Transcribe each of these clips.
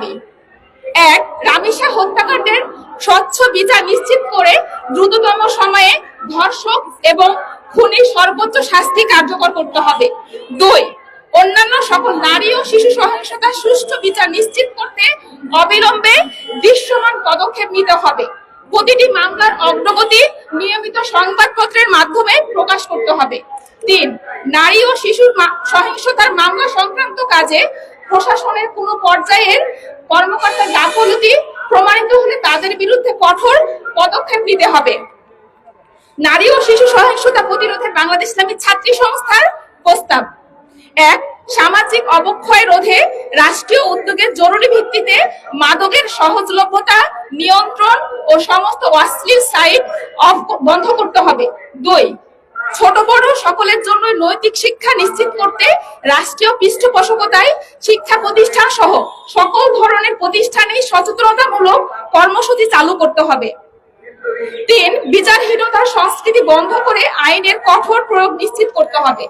দাবি। এক, রামিসা হত্যাকাণ্ডের স্বচ্ছ বিচার নিশ্চিত করে দ্রুততম সময়ে ধর্ষক এবং খুনির সর্বোচ্চ শাস্তি কার্যকর করতে হবে। দুই, অন্যান্য সকল নারী ও শিশু সহিংসতার সুষ্ঠু বিচার নিশ্চিত করতে অবিলম্বে দৃশ্যমান পদক্ষেপ নিতে হবে। প্রতিটি মামলার অগ্রগতি নিয়মিত সংবাদপত্রের মাধ্যমে প্রকাশ করতে হবে। তিন, নারী ও শিশুর সহিংসতার মামলা সংক্রান্ত কাজে প্রশাসনের কোনো পর্যায়ের কর্মকর্তার গাফিলতি প্রমাণিত হলে তাদের বিরুদ্ধে কঠোর পদক্ষেপ নিতে হবে। নারী ও শিশু সহিংসতা প্রতিরোধে বাংলাদেশ ইসলামী ছাত্রী সংস্থার প্রস্তাব। এক, সামাজিক অবক্ষয় রোধে রাষ্ট্রীয় উদ্যোগের জরুরি ভিত্তিতে মাদকের সহজলভ্যতা নিয়ন্ত্রণ ও সমস্ত অশ্লীল সাইট বন্ধ করতে হবে। দুই, ছোট বড় সকলের জন্য নৈতিক শিক্ষা নিশ্চিত করতে রাষ্ট্রীয় পৃষ্ঠপোষকতায় শিক্ষা প্রতিষ্ঠান সহ সকল ধরনের প্রতিষ্ঠানে সচেতনতামূলক কর্মসূচি চালু করতে হবে। তিন, বিচারহীনতার সংস্কৃতি বন্ধ করে আইনের কঠোর প্রয়োগ নিশ্চিত করতে হবে।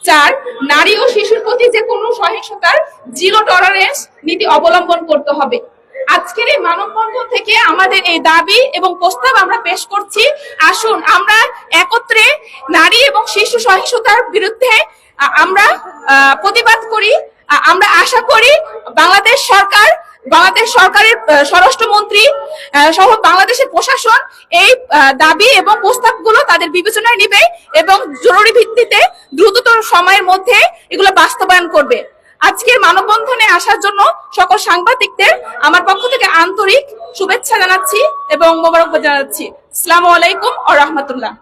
চার, নারী ও শিশুর প্রতি যে কোনো সহিংসতার জিরো টলারেন্স নীতি অবলম্বন করতে হবে। আজকের এই মানববন্ধন থেকে আমাদের এই দাবি এবং প্রস্তাব আমরা পেশ করছি। আসুন আমরা একত্রে নারী এবং শিশু সহিংসতার বিরুদ্ধে আমরা প্রতিবাদ করি। আমরা আশা করি বাংলাদেশ সরকারের স্বরাষ্ট্রমন্ত্রী সহ বাংলাদেশের প্রশাসন এই দাবি এবং প্রস্তাবগুলো তাদের বিবেচনায় নেবে এবং জরুরি ভিত্তিতে দ্রুততর সময়ের মধ্যে এগুলো বাস্তবায়ন করবে। আজকের মানববন্ধনে আসার জন্য সকল সাংবাদিকদের আমার পক্ষ থেকে আন্তরিক শুভেচ্ছা জানাচ্ছি এবং মোবারকবাদ জানাচ্ছি। আসসালামু আলাইকুম ওয়া রাহমাতুল্লাহ।